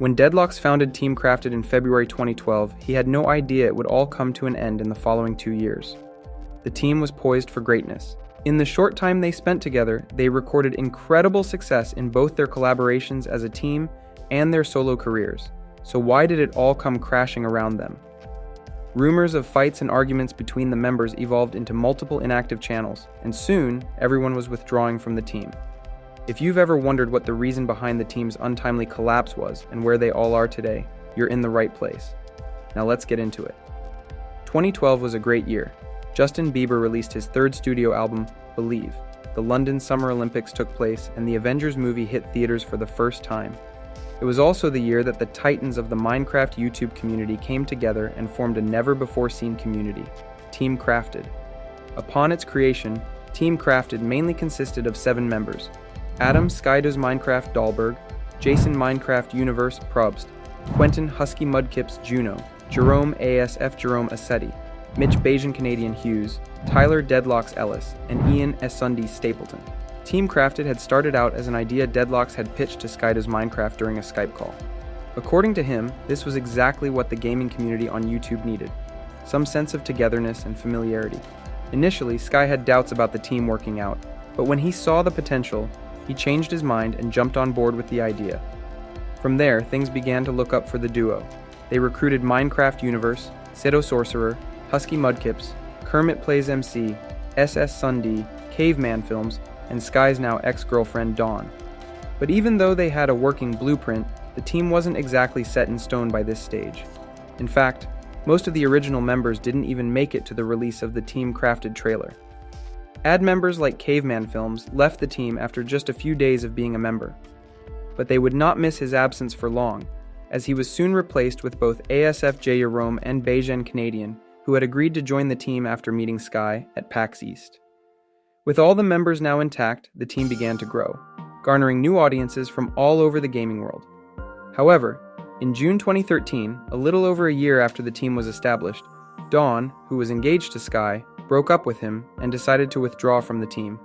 When Deadlox founded Team Crafted in February 2012, he had no idea it would all come to an end in the following 2 years. The team was poised for greatness. In the short time they spent together, they recorded incredible success in both their collaborations as a team and their solo careers. So why did it all come crashing around them? Rumors of fights and arguments between the members evolved into multiple inactive channels, and soon, everyone was withdrawing from the team. If you've ever wondered what the reason behind the team's untimely collapse was and where they all are today, you're in the right place. Now let's get into it. 2012 was a great year. Justin Bieber released his third studio album, Believe. The London Summer Olympics took place, and the Avengers movie hit theaters for the first time. It was also the year that the titans of the Minecraft YouTube community came together and formed a never-before-seen community, Team Crafted. Upon its creation, Team Crafted mainly consisted of 7 members: Adam SkyDoesMinecraft Dahlberg, Jason Minecraft Universe Probst, Quentin Husky Mudkips Juno, JeromeASF JeromeASF, Mitch BajanCanadian Hughes, Tyler Deadlox Ellis, and Ian Esundi Stapleton. Team Crafted had started out as an idea Deadlox had pitched to SkyDoesMinecraft during a Skype call. According to him, this was exactly what the gaming community on YouTube needed: some sense of togetherness and familiarity. Initially, Sky had doubts about the team working out, but when he saw the potential, he changed his mind and jumped on board with the idea. From there, things began to look up for the duo. They recruited Minecraft Universe, Sito Sorcerer, Husky Mudkips, Kermit Plays MC, SS Sundi, Caveman Films, and Sky's now ex-girlfriend Dawn. But even though they had a working blueprint, the team wasn't exactly set in stone by this stage. In fact, most of the original members didn't even make it to the release of the Team Crafted trailer. Ad members like Caveman Films left the team after just a few days of being a member. But they would not miss his absence for long, as he was soon replaced with both ASF Jerome and BajanCanadian, who had agreed to join the team after meeting Sky at PAX East. With all the members now intact, the team began to grow, garnering new audiences from all over the gaming world. However, in June 2013, a little over a year after the team was established, Dawn, who was engaged to Sky, broke up with him and decided to withdraw from the team.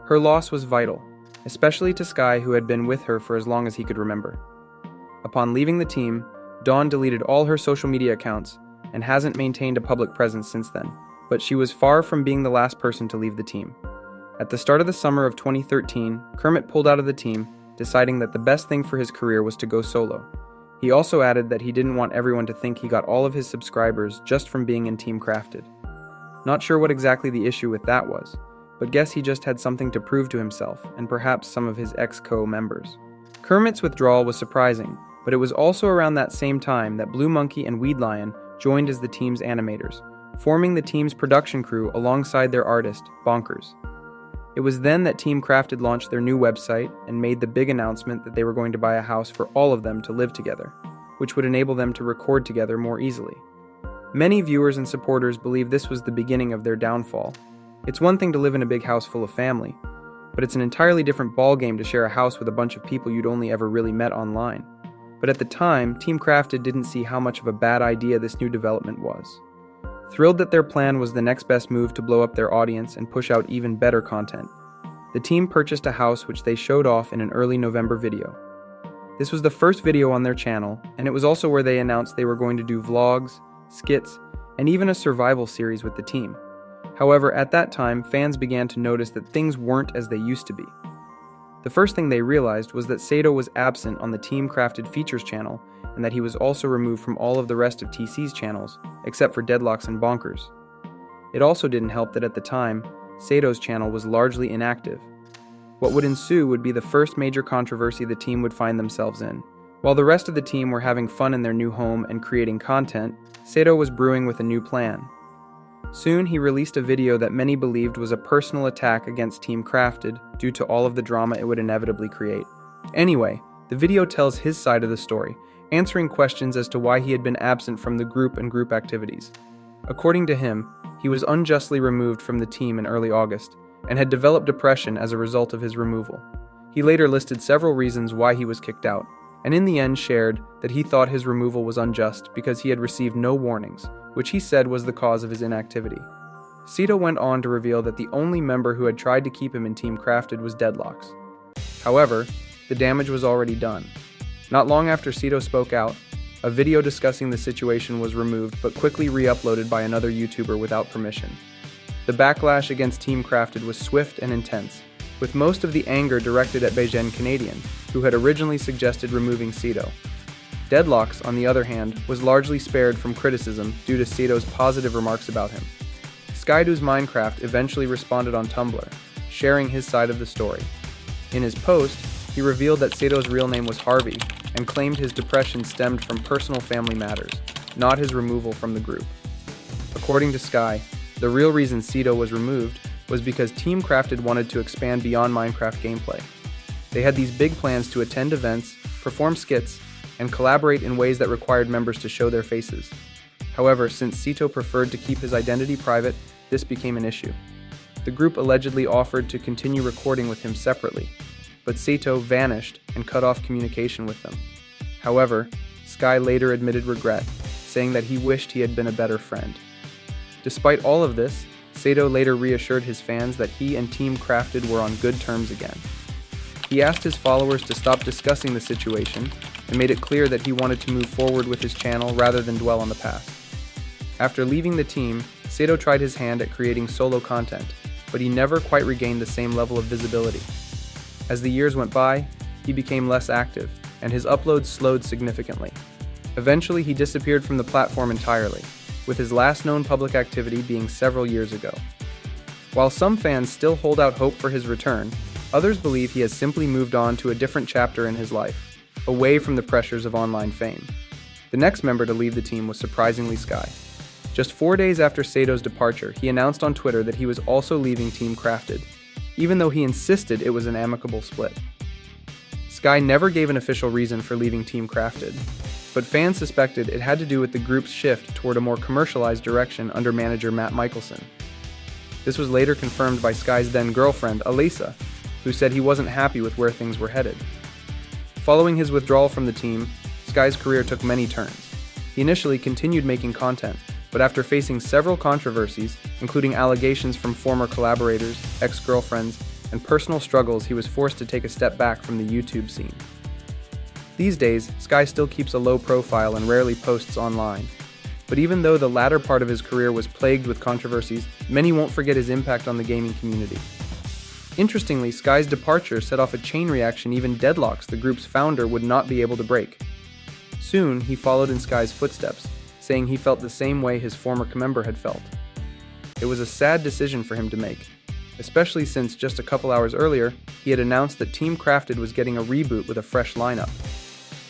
Her loss was vital, especially to Sky, who had been with her for as long as he could remember. Upon leaving the team, Dawn deleted all her social media accounts and hasn't maintained a public presence since then, but she was far from being the last person to leave the team. At the start of the summer of 2013, Kermit pulled out of the team, deciding that the best thing for his career was to go solo. He also added that he didn't want everyone to think he got all of his subscribers just from being in Team Crafted. Not sure what exactly the issue with that was, but guess he just had something to prove to himself and perhaps some of his ex-co-members. Kermit's withdrawal was surprising, but it was also around that same time that Blue Monkey and Weed Lion joined as the team's animators, forming the team's production crew alongside their artist, Bonkers. It was then that Team Crafted launched their new website and made the big announcement that they were going to buy a house for all of them to live together, which would enable them to record together more easily. Many viewers and supporters believe this was the beginning of their downfall. It's one thing to live in a big house full of family, but it's an entirely different ballgame to share a house with a bunch of people you'd only ever really met online. But at the time, Team Crafted didn't see how much of a bad idea this new development was. Thrilled that their plan was the next best move to blow up their audience and push out even better content, the team purchased a house which they showed off in an early November video. This was the first video on their channel, and it was also where they announced they were going to do vlogs, skits, and even a survival series with the team. However, at that time, fans began to notice that things weren't as they used to be. The first thing they realized was that Sato was absent on the Team Crafted Features channel, and that he was also removed from all of the rest of TC's channels, except for Deadlox and Bonkers. It also didn't help that at the time, Sato's channel was largely inactive. What would ensue would be the first major controversy the team would find themselves in. While the rest of the team were having fun in their new home and creating content, Sato was brewing with a new plan. Soon he released a video that many believed was a personal attack against Team Crafted due to all of the drama it would inevitably create. Anyway, the video tells his side of the story, answering questions as to why he had been absent from the group and group activities. According to him, he was unjustly removed from the team in early August, and had developed depression as a result of his removal. He later listed several reasons why he was kicked out, and in the end shared that he thought his removal was unjust because he had received no warnings, which he said was the cause of his inactivity. Sato went on to reveal that the only member who had tried to keep him in Team Crafted was Deadlox. However, the damage was already done. Not long after Cito spoke out, a video discussing the situation was removed but quickly re-uploaded by another YouTuber without permission. The backlash against Team Crafted was swift and intense, with most of the anger directed at BajanCanadian, who had originally suggested removing Cito. Deadlox, on the other hand, was largely spared from criticism due to Cito's positive remarks about him. SkyDoesMinecraft eventually responded on Tumblr, sharing his side of the story. In his post, he revealed that Cito's real name was Harvey and claimed his depression stemmed from personal family matters, not his removal from the group. According to Sky, the real reason Cito was removed was because Team Crafted wanted to expand beyond Minecraft gameplay. They had these big plans to attend events, perform skits, and collaborate in ways that required members to show their faces. However, since Cito preferred to keep his identity private, this became an issue. The group allegedly offered to continue recording with him separately, but Cito vanished and cut off communication with them. However, Sky later admitted regret, saying that he wished he had been a better friend. Despite all of this, Cito later reassured his fans that he and Team Crafted were on good terms again. He asked his followers to stop discussing the situation and made it clear that he wanted to move forward with his channel rather than dwell on the past. After leaving the team, Cito tried his hand at creating solo content, but he never quite regained the same level of visibility. As the years went by, he became less active, and his uploads slowed significantly. Eventually, he disappeared from the platform entirely, with his last known public activity being several years ago. While some fans still hold out hope for his return, others believe he has simply moved on to a different chapter in his life, away from the pressures of online fame. The next member to leave the team was surprisingly Sky. Just 4 days after Cito's departure, he announced on Twitter that he was also leaving Team Crafted, even though he insisted it was an amicable split. Sky never gave an official reason for leaving Team Crafted, but fans suspected it had to do with the group's shift toward a more commercialized direction under manager Matt Michelson. This was later confirmed by Sky's then-girlfriend, Alisa, who said he wasn't happy with where things were headed. Following his withdrawal from the team, Sky's career took many turns. He initially continued making content, but after facing several controversies, including allegations from former collaborators, ex-girlfriends, and personal struggles, he was forced to take a step back from the YouTube scene. These days, Sky still keeps a low profile and rarely posts online. But even though the latter part of his career was plagued with controversies, many won't forget his impact on the gaming community. Interestingly, Sky's departure set off a chain reaction even Deadlox, the group's founder, would not be able to break. Soon, he followed in Sky's footsteps, saying he felt the same way his former member had felt. It was a sad decision for him to make, especially since just a couple hours earlier, he had announced that Team Crafted was getting a reboot with a fresh lineup.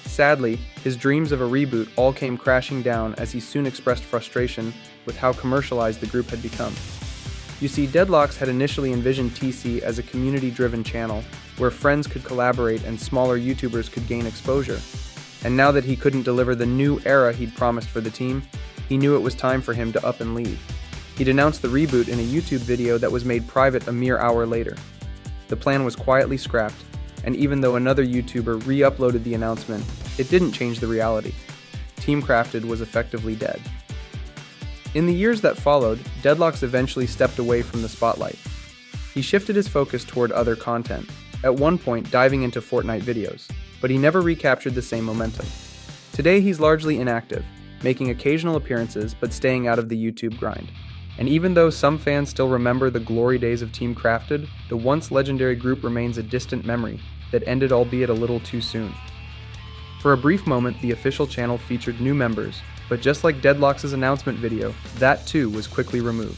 Sadly, his dreams of a reboot all came crashing down as he soon expressed frustration with how commercialized the group had become. You see, Deadlox had initially envisioned TC as a community-driven channel where friends could collaborate and smaller YouTubers could gain exposure. And now that he couldn't deliver the new era he'd promised for the team, he knew it was time for him to up and leave. He'd announced the reboot in a YouTube video that was made private a mere hour later. The plan was quietly scrapped, and even though another YouTuber re-uploaded the announcement, it didn't change the reality. Team Crafted was effectively dead. In the years that followed, Deadlox eventually stepped away from the spotlight. He shifted his focus toward other content, at one point diving into Fortnite videos, but he never recaptured the same momentum. Today he's largely inactive, making occasional appearances but staying out of the YouTube grind. And even though some fans still remember the glory days of Team Crafted, the once legendary group remains a distant memory that ended albeit a little too soon. For a brief moment, the official channel featured new members, but just like Deadlox's announcement video, that too was quickly removed.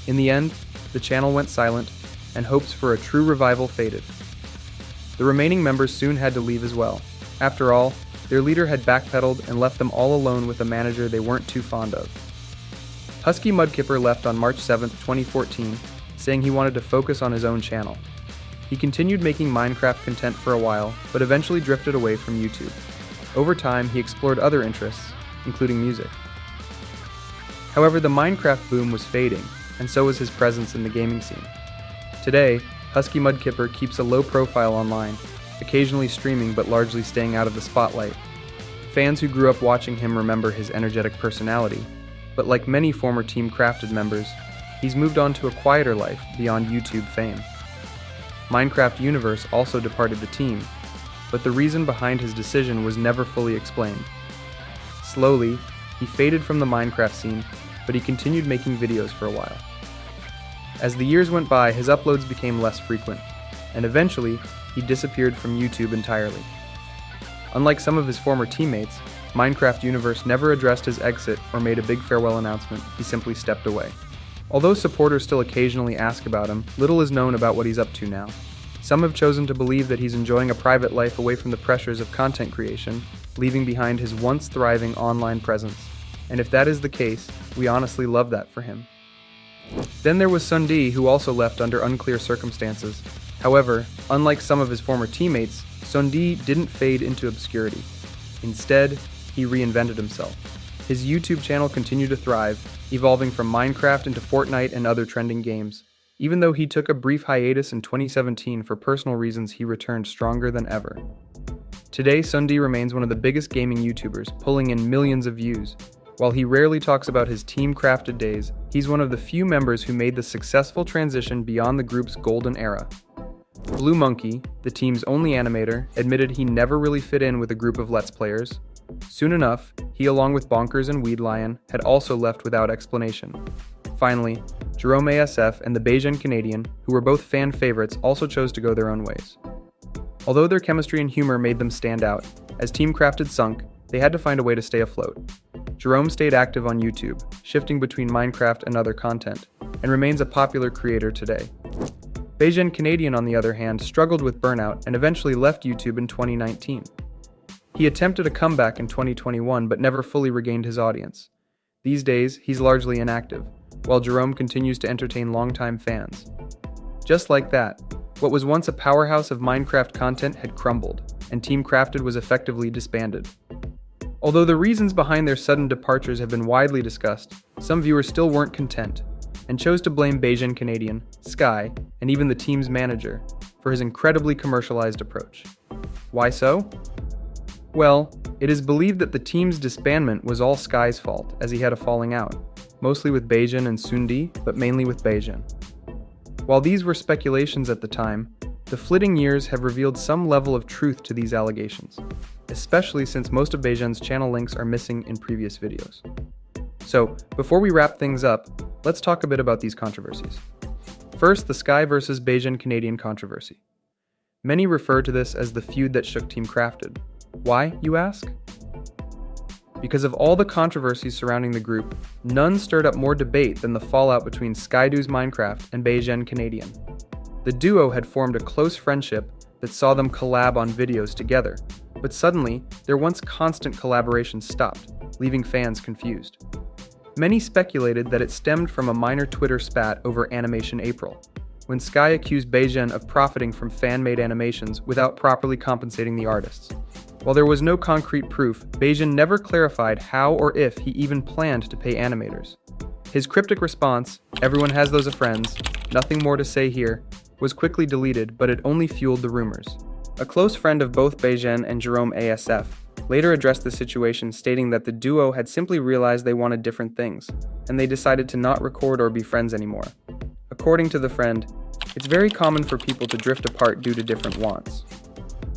In the end, the channel went silent, and hopes for a true revival faded. The remaining members soon had to leave as well. After all, their leader had backpedaled and left them all alone with a manager they weren't too fond of. Husky Mudkipper left on March 7, 2014, saying he wanted to focus on his own channel. He continued making Minecraft content for a while, but eventually drifted away from YouTube. Over time, he explored other interests, including music. However, the Minecraft boom was fading, and so was his presence in the gaming scene. Today, Husky Mudkipper keeps a low profile online, occasionally streaming but largely staying out of the spotlight. Fans who grew up watching him remember his energetic personality, but like many former Team Crafted members, he's moved on to a quieter life beyond YouTube fame. Minecraft Universe also departed the team, but the reason behind his decision was never fully explained. Slowly, he faded from the Minecraft scene, but he continued making videos for a while. As the years went by, his uploads became less frequent, and eventually, he disappeared from YouTube entirely. Unlike some of his former teammates, Minecraft Universe never addressed his exit or made a big farewell announcement. He simply stepped away. Although supporters still occasionally ask about him, little is known about what he's up to now. Some have chosen to believe that he's enjoying a private life away from the pressures of content creation, leaving behind his once thriving online presence. And if that is the case, we honestly love that for him. Then there was Sundi, who also left under unclear circumstances. However, unlike some of his former teammates, Sundi didn't fade into obscurity. Instead, he reinvented himself. His YouTube channel continued to thrive, evolving from Minecraft into Fortnite and other trending games. Even though he took a brief hiatus in 2017 for personal reasons, he returned stronger than ever. Today, Sundi remains one of the biggest gaming YouTubers, pulling in millions of views. While he rarely talks about his team-crafted days, he's one of the few members who made the successful transition beyond the group's golden era. Blue Monkey, the team's only animator, admitted he never really fit in with a group of Let's Players. Soon enough, he along with Bonkers and Weed Lion had also left without explanation. Finally, JeromeASF and the BajanCanadian, who were both fan favorites, also chose to go their own ways. Although their chemistry and humor made them stand out, as Teamcrafted sunk, they had to find a way to stay afloat. Jerome stayed active on YouTube, shifting between Minecraft and other content, and remains a popular creator today. BajanCanadian, on the other hand, struggled with burnout and eventually left YouTube in 2019. He attempted a comeback in 2021 but never fully regained his audience. These days, he's largely inactive, while Jerome continues to entertain longtime fans. Just like that, what was once a powerhouse of Minecraft content had crumbled, and Teamcrafted was effectively disbanded. Although the reasons behind their sudden departures have been widely discussed, some viewers still weren't content, and chose to blame BajanCanadian, Sky, and even the team's manager for his incredibly commercialized approach. Why so? Well, it is believed that the team's disbandment was all Sky's fault, as he had a falling out, mostly with Bajan and Sundi, but mainly with Bajan. While these were speculations at the time, the flitting years have revealed some level of truth to these allegations, especially since most of Bajan's channel links are missing in previous videos. So, before we wrap things up, let's talk a bit about these controversies. First, the Sky vs. BajanCanadian controversy. Many refer to this as the feud that shook Teamcrafted. Why, you ask? Because of all the controversies surrounding the group, none stirred up more debate than the fallout between SkyDoesMinecraft and BajanCanadian. The duo had formed a close friendship that saw them collab on videos together, but suddenly, their once constant collaboration stopped, leaving fans confused. Many speculated that it stemmed from a minor Twitter spat over Animation April, when Sky accused Bajan of profiting from fan-made animations without properly compensating the artists. While there was no concrete proof, Bajan never clarified how or if he even planned to pay animators. His cryptic response, "Everyone has those of friends, nothing more to say here," was quickly deleted, but it only fueled the rumors. A close friend of both Bajan and JeromeASF later addressed the situation, stating that the duo had simply realized they wanted different things, and they decided to not record or be friends anymore. According to the friend, it's very common for people to drift apart due to different wants.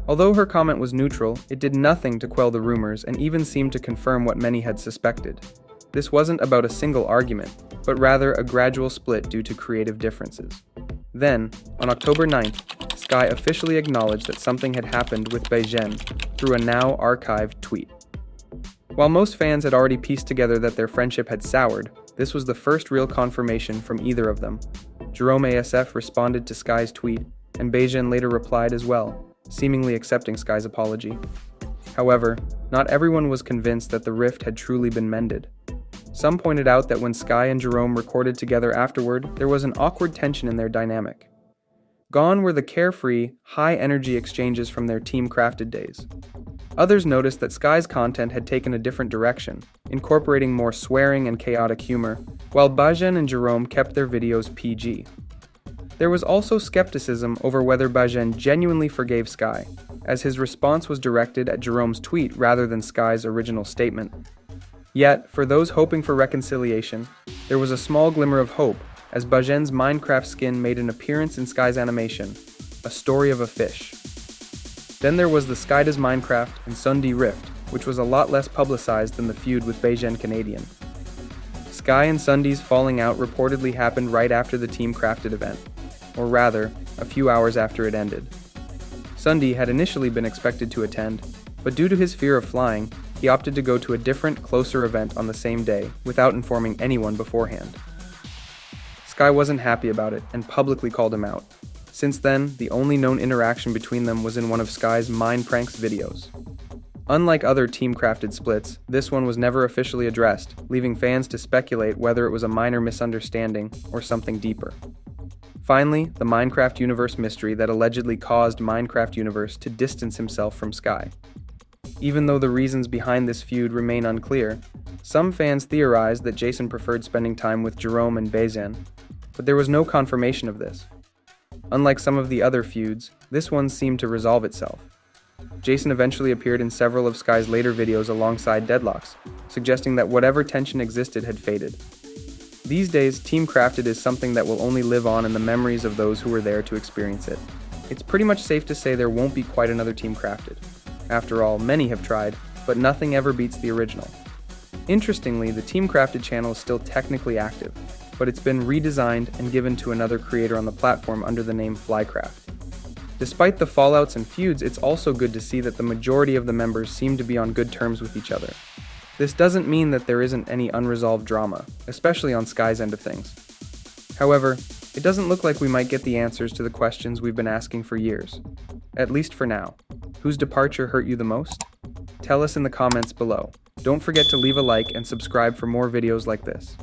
Although her comment was neutral, it did nothing to quell the rumors and even seemed to confirm what many had suspected. This wasn't about a single argument, but rather a gradual split due to creative differences. Then, on October 9th, Sky officially acknowledged that something had happened with Bajan through a now archived tweet. While most fans had already pieced together that their friendship had soured, this was the first real confirmation from either of them. JeromeASF responded to Sky's tweet, and Bajan later replied as well, seemingly accepting Sky's apology. However, not everyone was convinced that the rift had truly been mended. Some pointed out that when Sky and Jerome recorded together afterward, there was an awkward tension in their dynamic. Gone were the carefree, high-energy exchanges from their Teamcrafted days. Others noticed that Sky's content had taken a different direction, incorporating more swearing and chaotic humor, while Bajan and Jerome kept their videos PG. There was also skepticism over whether Bajan genuinely forgave Sky, as his response was directed at Jerome's tweet rather than Sky's original statement. Yet, for those hoping for reconciliation, there was a small glimmer of hope as Bajan's Minecraft skin made an appearance in Sky's animation, A Story of a Fish. Then there was the SkyDoesMinecraft and Sunday rift, which was a lot less publicized than the feud with BajanCanadian. Sky and Sunday's falling out reportedly happened right after the Team Crafted event, or rather, a few hours after it ended. Sunday had initially been expected to attend, but due to his fear of flying, he opted to go to a different, closer event on the same day without informing anyone beforehand. Sky wasn't happy about it and publicly called him out. Since then, the only known interaction between them was in one of Sky's Mine Pranks videos. Unlike other team-crafted splits, this one was never officially addressed, leaving fans to speculate whether it was a minor misunderstanding or something deeper. Finally, the Minecraft Universe mystery that allegedly caused Minecraft Universe to distance himself from Sky. Even though the reasons behind this feud remain unclear, some fans theorized that Jason preferred spending time with Jerome and Bajan, but there was no confirmation of this. Unlike some of the other feuds, this one seemed to resolve itself. Jason eventually appeared in several of Sky's later videos alongside Deadlox, suggesting that whatever tension existed had faded. These days, Team Crafted is something that will only live on in the memories of those who were there to experience it. It's pretty much safe to say there won't be quite another Team Crafted. After all, many have tried, but nothing ever beats the original. Interestingly, the Team Crafted channel is still technically active, but it's been redesigned and given to another creator on the platform under the name Flycraft. Despite the fallouts and feuds, it's also good to see that the majority of the members seem to be on good terms with each other. This doesn't mean that there isn't any unresolved drama, especially on Sky's end of things. However, it doesn't look like we might get the answers to the questions we've been asking for years. At least for now. Whose departure hurt you the most? Tell us in the comments below. Don't forget to leave a like and subscribe for more videos like this.